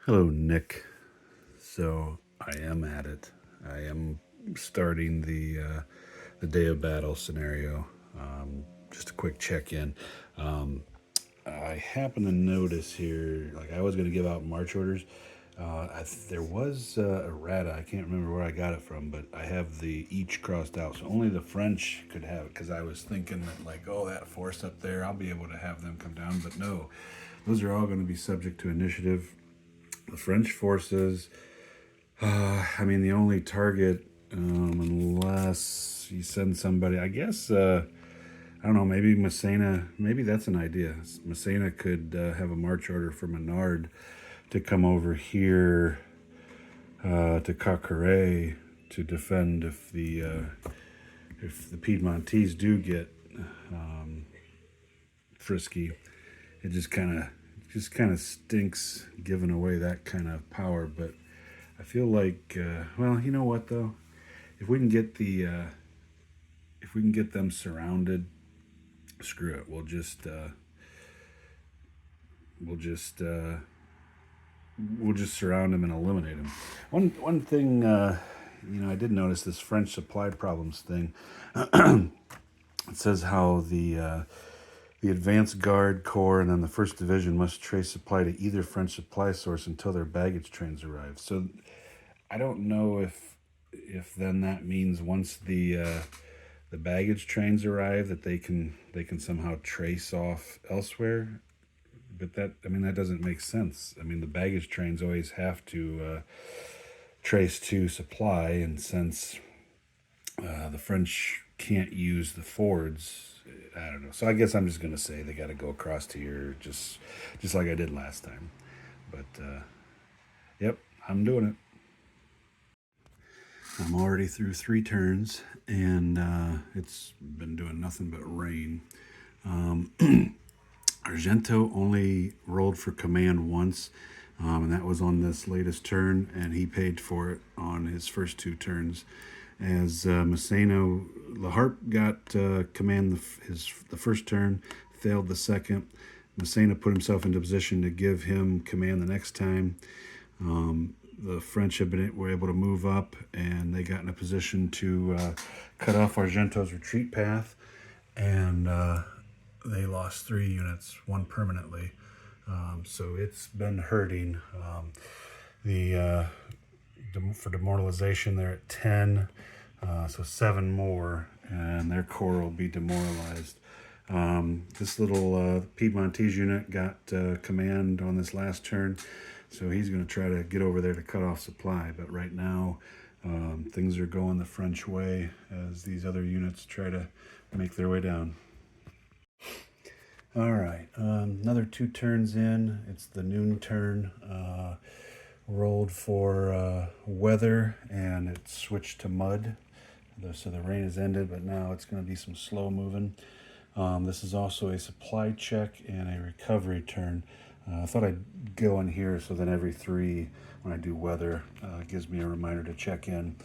Hello, Nick. So I am at it. I am starting the day of battle scenario. Just a quick check in. Um, I happen to notice here, like I was going to give out march orders. There was a errata. I can't remember where I got it from, but I have the each crossed out, so only the French could have it. Because I was thinking that, like, oh, that force up there, I'll be able to have them come down. But no, those are all going to be subject to initiative. The French forces. I mean, the only target, unless you send somebody, I guess. I don't know. Maybe Messina. Maybe that's an idea. Messina could have a march order for Menard to come over here to Cacaret to defend if the Piedmontese do get frisky. It just kind of stinks giving away that kind of power. But I feel like, well, you know what though, if we can get if we can get them surrounded, screw it. We'll just we'll just surround them and eliminate them. One thing, I did notice this French supply problems thing. It says how the advanced guard corps and then the first division must trace supply to either French supply source until their baggage trains arrive. So I don't know if then that means once the baggage trains arrive that they can somehow trace off elsewhere. But that doesn't make sense. I mean, the baggage trains always have to trace to supply, and since the French can't use the Fords, I don't know. So I guess I'm just gonna say they got to go across to here, just like I did last time. But yep, I'm doing it. I'm already through 3 turns, and it's been doing nothing but rain. Um, Argento only rolled for command once, and that was on this latest turn, and he paid for it on his first 2 turns. As Masseno, Laharp got command the first turn, failed the second. Massena put himself into position to give him command the next time. The French were able to move up, and they got in a position to cut off Argento's retreat path, and they lost 3 units, one permanently. So it's been hurting. The for demoralization, they're at 10, so 7 more, and their corps will be demoralized. This little Piedmontese unit got command on this last turn, so he's going to try to get over there to cut off supply. But right now, things are going the French way as these other units try to make their way down. All right, another 2 turns in. It's the noon turn. Rolled for weather, and it switched to mud. So the rain has ended, but now it's going to be some slow moving. This is also a supply check and a recovery turn. I thought I'd go in here so then every 3, when I do weather, gives me a reminder to check in.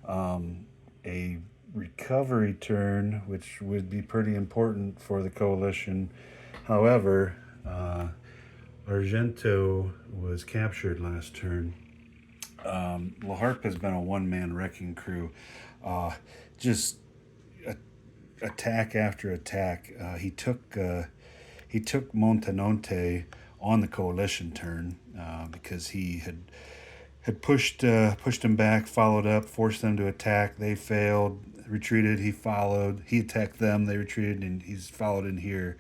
A recovery turn, which would be pretty important for the coalition. However, Argento was captured last turn. Laharp has been a one-man wrecking crew. Just attack after attack. He took Montenotte on the coalition turn because he had pushed him back, followed up, forced them to attack. They failed, retreated. He followed. He attacked them. They retreated, and he's followed in here.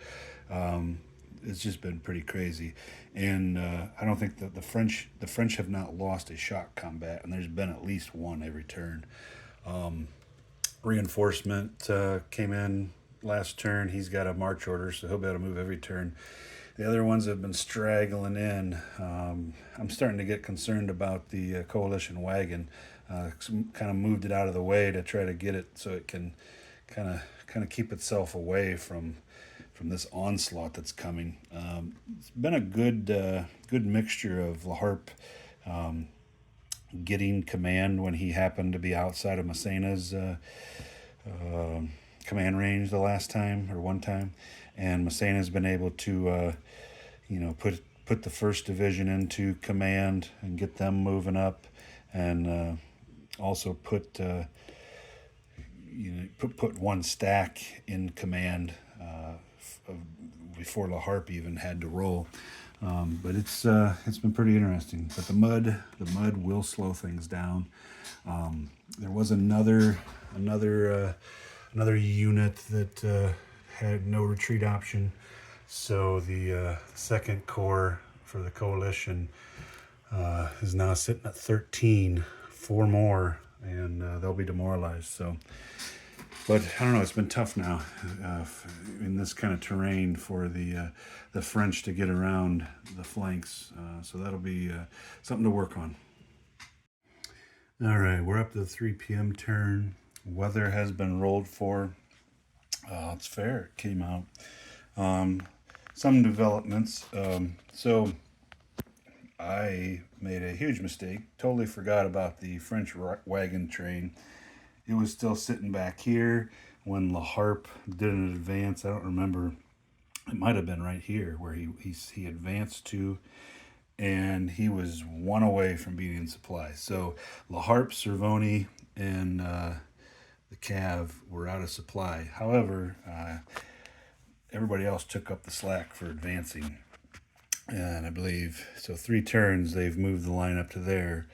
It's just been pretty crazy, and I don't think that the French have not lost a shock combat, and there's been at least one every turn. Reinforcement came in last turn. He's got a march order, so he'll be able to move every turn. The other ones have been straggling in. I'm starting to get concerned about the coalition wagon. Kind of moved it out of the way to try to get it so it can kind of keep itself away from this onslaught that's coming. It's been a good mixture of Laharp getting command when he happened to be outside of Massena's command range the last time or one time, and Massena's been able to put the 1st Division into command and get them moving up, and also put put one stack in command before La Harpe even had to roll. But it's been pretty interesting. But the mud will slow things down. There was another unit that had no retreat option. So the 2nd Corps for the coalition is now sitting at 13, 4 more, and they'll be demoralized. So, but I don't know. It's been tough now in this kind of terrain for the French to get around the flanks. So that'll be something to work on. All right, we're up to the 3 p.m. turn. Weather has been rolled for. It's fair. It came out. Some developments. So I made a huge mistake. Totally forgot about the French wagon train. It was still sitting back here when La Harpe did an advance. I don't remember. It might have been right here where he advanced to, and he was 1 away from being in supply. So La Harpe, Cervoni, and the Cav were out of supply. However, everybody else took up the slack for advancing. And I believe, so 3 turns, they've moved the line up to there.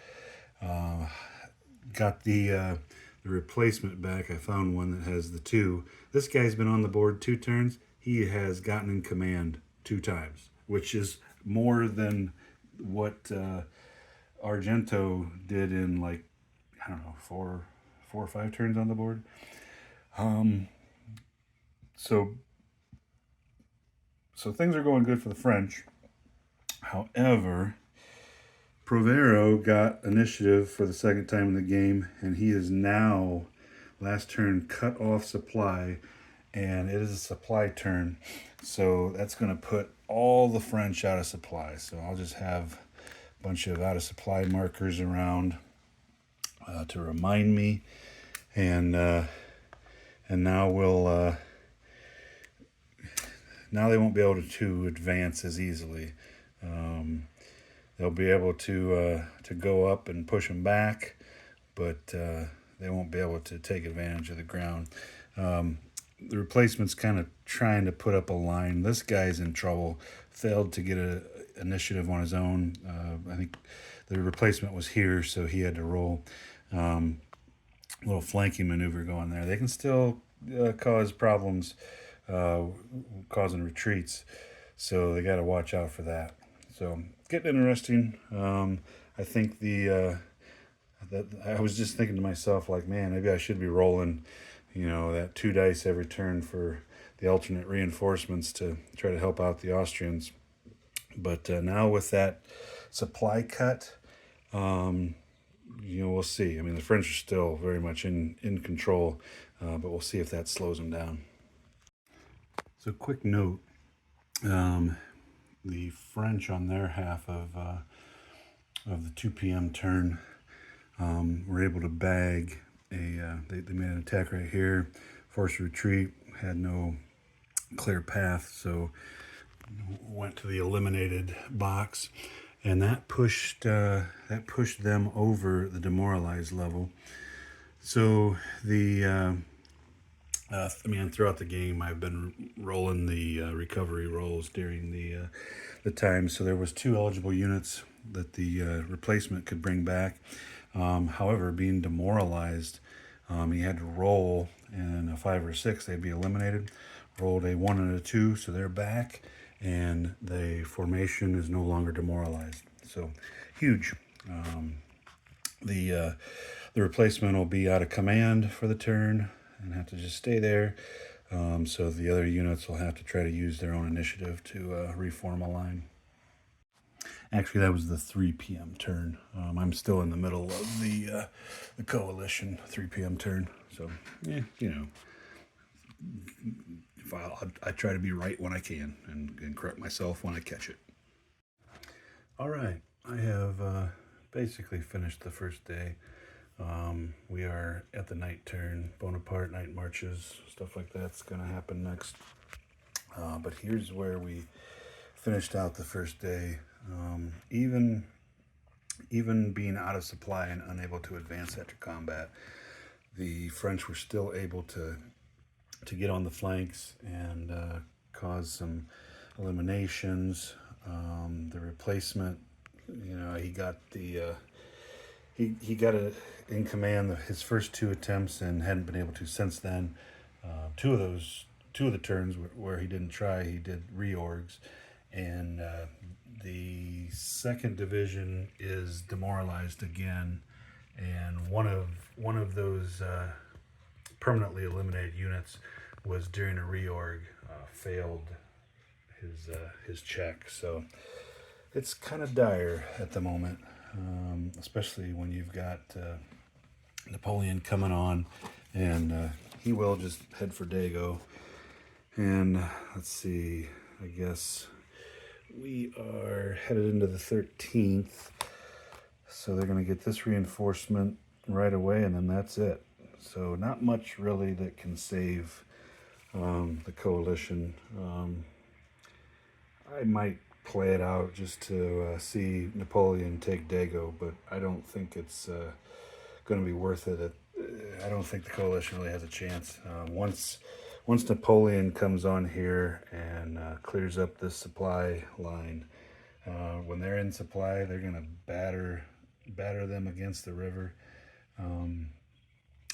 Got the replacement back. I found one that has the 2. This guy's been on the board 2 turns. He has gotten in command 2 times, which is more than what Argento did in, like, I don't know, 4 or 5 turns on the board. So things are going good for the French. However, Provero got initiative for the 2nd time in the game, and he is now, last turn, cut off supply, and it is a supply turn. So that's going to put all the French out of supply. So I'll just have a bunch of out of supply markers around to remind me, and now now they won't be able to advance as easily. They'll be able to go up and push them back, but they won't be able to take advantage of the ground. The replacement's kind of trying to put up a line. This guy's in trouble. Failed to get an initiative on his own. I think the replacement was here, so he had to roll. A little flanking maneuver going there. They can still cause problems, causing retreats, so they got to watch out for that. So getting interesting. I think I was just thinking to myself, like, man, maybe I should be rolling, that 2 dice every turn for the alternate reinforcements to try to help out the Austrians. But now with that supply cut, we'll see. I mean, the French are still very much in control, but we'll see if that slows them down. So quick note, the French on their half of the 2 p.m. turn were able to bag they made an attack right here, forced retreat, had no clear path, so went to the eliminated box, and that pushed them over the demoralized level. So throughout the game, I've been rolling the recovery rolls during the time. So there was 2 eligible units that the replacement could bring back. However, being demoralized, he had to roll, and a 5 or 6, they'd be eliminated. Rolled a 1 and a 2, so they're back, and the formation is no longer demoralized. So huge. The replacement will be out of command for the turn and have to just stay there. So the other units will have to try to use their own initiative to reform a line. Actually, that was the 3 p.m. turn. I'm still in the middle of the coalition 3 p.m. turn. So, I try to be right when I can and correct myself when I catch it. All right, I have basically finished the first day. We are at the night turn. Bonaparte, night marches, stuff like that's going to happen next. But here's where we finished out the first day. Even being out of supply and unable to advance after combat, the French were still able to get on the flanks and cause some eliminations. The replacement, he got he got in command his first two attempts and hadn't been able to since then. Two of the turns where he didn't try, he did reorgs, and the second division is demoralized again, and one of those permanently eliminated units was during a reorg failed his check. So it's kind of dire at the moment, especially when you've got Napoleon coming on, and he will just head for Dago. And let's see, I guess we are headed into the 13th, so they're going to get this reinforcement right away, and then that's it. So not much really that can save the coalition. I might play it out just to see Napoleon take Dago, but I don't think it's going to be worth it. I don't think the coalition really has a chance. Once Napoleon comes on here and clears up this supply line, when they're in supply, they're going to batter them against the river.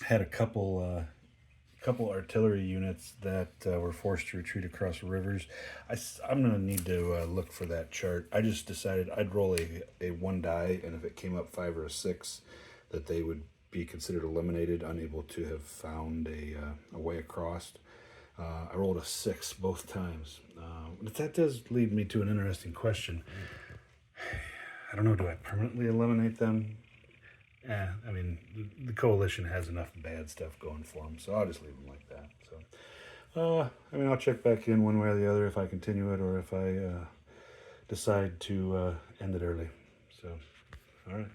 Had a couple artillery units that were forced to retreat across rivers. I'm going to need to look for that chart. I just decided I'd roll a 1 die, and if it came up 5 or a 6, that they would be considered eliminated, unable to have found a way across. I rolled a 6 both times. But that does lead me to an interesting question. I don't know, do I permanently eliminate them? I mean, the coalition has enough bad stuff going for them, so I'll just leave them like that. So, I'll check back in one way or the other if I continue it, or if I decide to end it early. So, all right.